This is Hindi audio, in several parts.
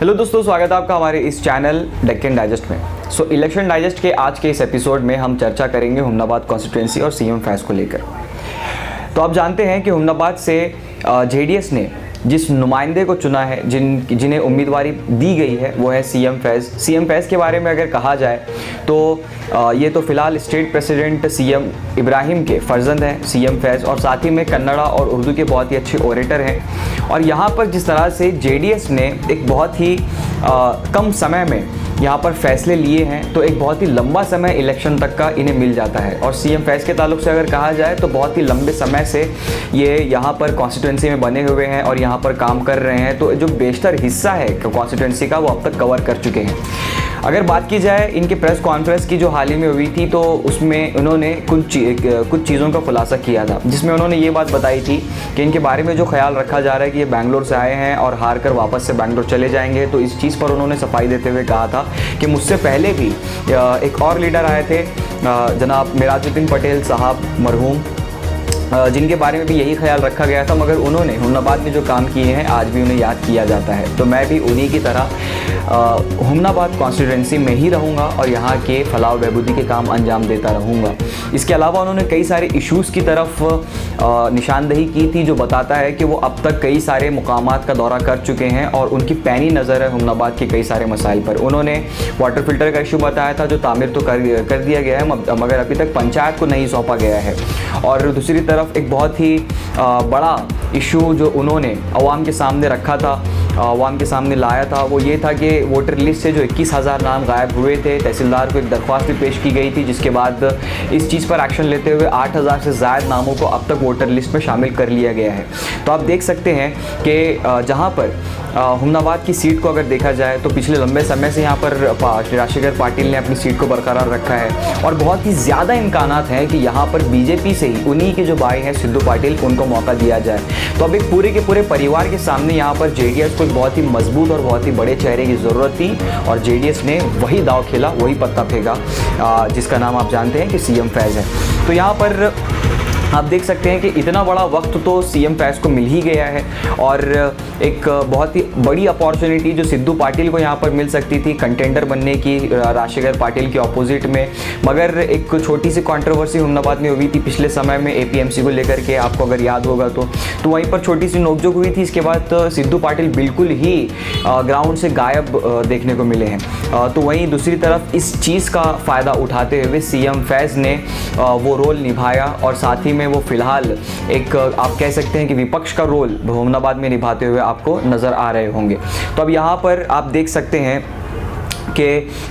हेलो दोस्तों, स्वागत है आपका हमारे इस चैनल डेक्कन डाइजेस्ट में। इलेक्शन डाइजेस्ट के आज के इस एपिसोड में हम चर्चा करेंगे हुमनाबाद कॉन्स्टिट्यूंसी और सीएम फैज़ को लेकर। तो आप जानते हैं कि हुमनाबाद से जेडीएस ने जिस नुमाइंदे को चुना है, जिन्हें उम्मीदवारी दी गई है, वो है सीएम फैज़। सीएम फैज़ के बारे में अगर कहा जाए तो ये तो फ़िलहाल स्टेट प्रेसिडेंट सीएम इब्राहिम के फर्जंद हैं सीएम फैज़, और साथ ही में कन्नड़ा और उर्दू के बहुत ही अच्छे ओरेटर हैं। और यहाँ पर जिस तरह से जेडीएस ने एक बहुत ही कम समय में यहाँ पर फैसले लिए हैं, तो एक बहुत ही लंबा समय इलेक्शन तक का इन्हें मिल जाता है। और सीएम फैज़ के ताल्लुक से अगर कहा जाए तो बहुत ही लंबे समय से ये यहाँ पर कॉन्स्टिट्यूंसी में बने हुए हैं और यहाँ पर काम कर रहे हैं। तो जो बेशतर हिस्सा है कॉन्स्टिट्यूंसी का, वो अब तक कवर कर चुके हैं। अगर बात की जाए इनके प्रेस कॉन्फ्रेंस की जो हाल ही में हुई थी, तो उसमें उन्होंने कुछ चीज़ों का खुलासा किया था, जिसमें उन्होंने ये बात बताई थी कि इनके बारे में जो ख्याल रखा जा रहा है कि ये बैंगलोर से आए हैं और हार कर वापस से बैंगलोर चले जाएंगे। तो इस चीज़ पर उन्होंने सफाई देते हुए कहा था कि मुझसे पहले भी एक और लीडर आए थे, जनाब मिराजुद्दीन पटेल साहब मरहूम, जिनके बारे में भी यही ख्याल रखा गया था, मगर उन्होंने हुमनाबाद में जो काम किए हैं आज भी उन्हें याद किया जाता है। तो मैं भी उन्हीं की तरह हुमनाबाद कॉन्स्टिट्यूंसी में ही रहूँगा और यहाँ के फलाह बहबूदी के काम अंजाम देता रहूँगा। इसके अलावा उन्होंने कई सारे इश्यूज़ की तरफ निशानदेही की थी, जो बताता है कि वो अब तक कई सारे मुकामात का दौरा कर चुके हैं और उनकी पैनी नज़र है हुमनाबाद के कई सारे मसाइल पर। उन्होंने वाटर फिल्टर का इशू बताया था, जो तामीर तो कर दिया गया है, मगर अभी तक पंचायत को नहीं सौंपा गया है। और दूसरी तरफ एक बहुत ही बड़ा इशू जो उन्होंने अवाम के सामने रखा था, अवाम के सामने लाया था, वो ये था कि वोटर लिस्ट से जो 21,000 नाम गायब हुए थे, तहसीलदार को एक दरख्वास्त भी पेश की गई थी, जिसके बाद इस चीज़ पर एक्शन लेते हुए 8,000 से ज़्यादा नामों को अब तक वोटर लिस्ट में शामिल कर लिया गया है। तो आप देख सकते हैं कि जहाँ पर हुमनाबाद की सीट को अगर देखा जाए तो पिछले लंबे समय से यहाँ पर राशिगर पाटिल ने अपनी सीट को बरकरार रखा है, और बहुत ही ज़्यादा इम्कानात हैं कि यहाँ पर बीजेपी से ही उन्हीं के जो भाई हैं सिद्धू पाटिल, उनको मौका दिया जाए। तो अब एक पूरे के पूरे परिवार के सामने यहाँ पर जेडीएस को एक बहुत ही मजबूत और बहुत ही बड़े चेहरे की ज़रूरत थी, और जेडीएस ने वही दाव खेला, वही पत्ता फेंका, जिसका नाम आप जानते हैं कि सीएम फैज़ है। तो यहाँ पर आप देख सकते हैं कि इतना बड़ा वक्त तो सीएम फैज़ को मिल ही गया है, और एक बहुत ही बड़ी अपॉर्चुनिटी जो सिद्धू पाटिल को यहाँ पर मिल सकती थी कंटेंडर बनने की राशिगर पाटिल के ऑपोजिट में। मगर एक छोटी सी कंट्रोवर्सी हुमनाबाद में हुई थी पिछले समय में एपीएमसी को लेकर के, आपको अगर याद होगा तो वहीं पर छोटी सी नोकझोंक हुई थी। इसके बाद सिद्धू पाटिल बिल्कुल ही ग्राउंड से गायब देखने को मिले हैं। तो वहीं दूसरी तरफ इस चीज़ का फ़ायदा उठाते हुए सीएम फैज़ ने वो रोल निभाया, और साथ ही में वो फिलहाल एक आप कह सकते हैं कि विपक्ष का रोल हुमनाबाद में निभाते हुए आपको नज़र आ रहे होंगे। तो अब यहाँ पर आप देख सकते हैं कि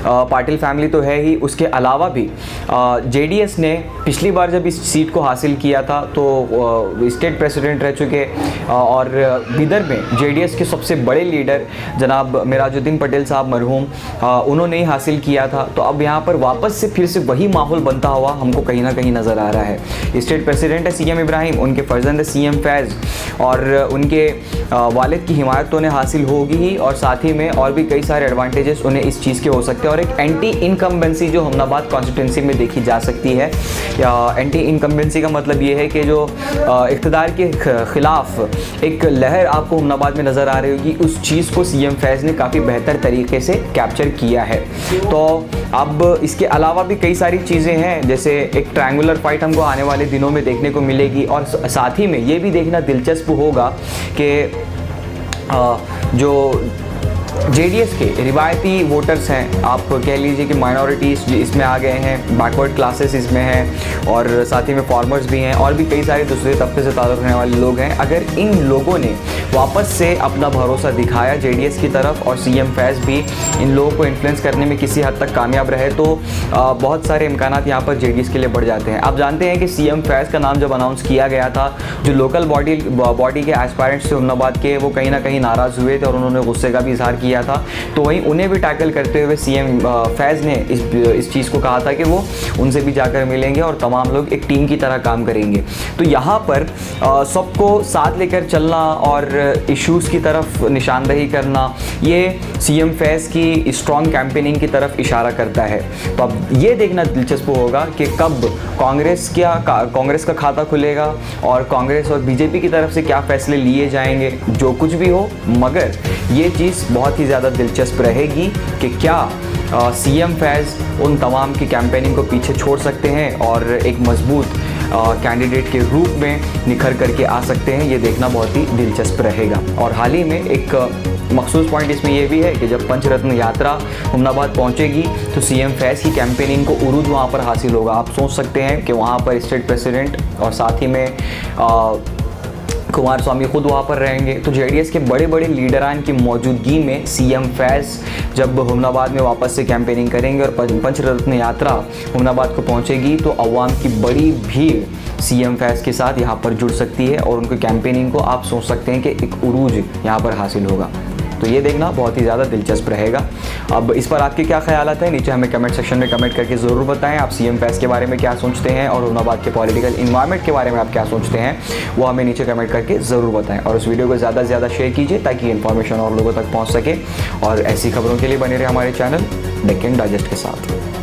पाटिल फैमिली तो है ही, उसके अलावा भी जेडीएस ने पिछली बार जब इस सीट को हासिल किया था तो स्टेट प्रेसिडेंट रह चुके, और बिदर में जेडीएस के सबसे बड़े लीडर जनाब मिराजुद्दीन पटेल साहब मरहूम, उन्होंने ही हासिल किया था। तो अब यहाँ पर वापस से फिर से वही माहौल बनता हुआ हमको कहीं ना कहीं नज़र आ रहा है। स्टेट प्रेसिडेंट है सीएम इब्राहिम, उनके फर्जंद है सीएम फैज़, और उनके वालिद की हिमायत तो उन्हें हासिल होगी ही, और साथ ही में और भी कई सारे एडवांटेजेस उन्हें इस चीज़ के हो सकते हैं। और एक एंटी इनकम्बेंसी जो हुमनाबाद कॉन्स्टिट्यूंसी में देखी जा सकती है, या एंटी इनकम्बेंसी का मतलब ये है कि जो इक़्तिदार के ख़िलाफ़ एक लहर आपको हुमनाबाद में नज़र आ रही होगी, उस चीज़ को सीएम फैज़ ने काफ़ी बेहतर तरीके से कैप्चर किया है। तो अब इसके अलावा भी कई सारी चीज़ें हैं, जैसे एक ट्रायंगुलर फाइट हमको आने वाले दिनों में देखने को मिलेगी, और साथ ही में ये भी देखना दिलचस्प होगा कि जो जेडीएस के रिवायती वोटर्स हैं, आप कह लीजिए कि माइनॉरिटीज़ इसमें आ गए हैं, बैकवर्ड क्लासेस इसमें हैं, और साथ ही में फार्मर्स भी हैं, और भी कई सारे दूसरे तबके से ताल्लुक़ रखने वाले लोग हैं। अगर इन लोगों ने वापस से अपना भरोसा दिखाया जेडीएस की तरफ, और सीएम फैज़ भी इन लोगों को इन्फ्लुएंस करने में किसी हद तक कामयाब रहे, तो बहुत सारे इम्कानात यहाँ पर जेडीएस के लिए बढ़ जाते हैं। आप जानते हैं कि सीएम फैज़ का नाम जब अनाउंस किया गया था, जो लोकल बॉडी के एस्पायरेंट्स थे हुमनाबाद के, वो कहीं ना कहीं नाराज़ हुए थे और उन्होंने गुस्से का भी इजहार किया था। तो वहीं उन्हें भी टैकल करते हुए सीएम फैज़ ने इस चीज़ को कहा था कि वो उनसे भी जाकर मिलेंगे और तमाम लोग एक टीम की तरह काम करेंगे। तो यहाँ पर सबको साथ लेकर चलना और इश्यूज़ की तरफ निशानदेही करना, ये सीएम फैज़ की स्ट्रॉन्ग कैंपेनिंग की तरफ इशारा करता है। तो अब ये देखना दिलचस्प होगा कि कब कांग्रेस का खाता खुलेगा और कांग्रेस और बीजेपी की तरफ से क्या फैसले लिए जाएंगे। जो कुछ भी हो, मगर ये चीज़ बहुत ही ज़्यादा दिलचस्प रहेगी कि क्या सीएम फैज़ उन तमाम की कैंपेनिंग को पीछे छोड़ सकते हैं और एक मजबूत कैंडिडेट के रूप में निखर करके आ सकते हैं। ये देखना बहुत ही दिलचस्प रहेगा। और हाल ही में एक मखसूस पॉइंट इसमें यह भी है कि जब पंचरत्न यात्रा हुमनाबाद पहुंचेगी तो सीएम फैज़ की कैंपेनिंग को उरूज वहां पर हासिल होगा। आप सोच सकते हैं कि वहां पर स्टेट प्रेसिडेंट और साथ ही में कुमारस्वामी खुद वहाँ पर रहेंगे। तो जेडीएस के बड़े बड़े लीडरान की मौजूदगी में सीएम फैज़ जब हुमनाबाद में वापस से कैंपेनिंग करेंगे और पंचरत्न यात्रा हुमनाबाद को पहुँचेगी तो अवाम की बड़ी भीड़ सीएम फैज़ के साथ यहाँ पर जुड़ सकती है और उनकी कैंपेनिंग को आप सोच सकते हैं कि एक उरूज यहाँ पर हासिल होगा। तो ये देखना बहुत ही ज़्यादा दिलचस्प रहेगा। अब इस पर आपके क्या ख्यालात हैं, नीचे हमें कमेंट सेक्शन में कमेंट करके ज़रूर बताएं। आप सीएम फैज़ के बारे में क्या सोचते हैं और हुमनाबाद के पॉलिटिकल इन्वायरमेंट के बारे में आप क्या सोचते हैं, वो हमें नीचे कमेंट करके ज़रूर बताएं। और उस वीडियो को ज़्यादा से ज़्यादा शेयर कीजिए ताकि इन्फॉर्मेशन और लोगों तक पहुँच सके। और ऐसी खबरों के लिए बने रहे हमारे चैनल डेक्कन डाइजेस्ट के साथ।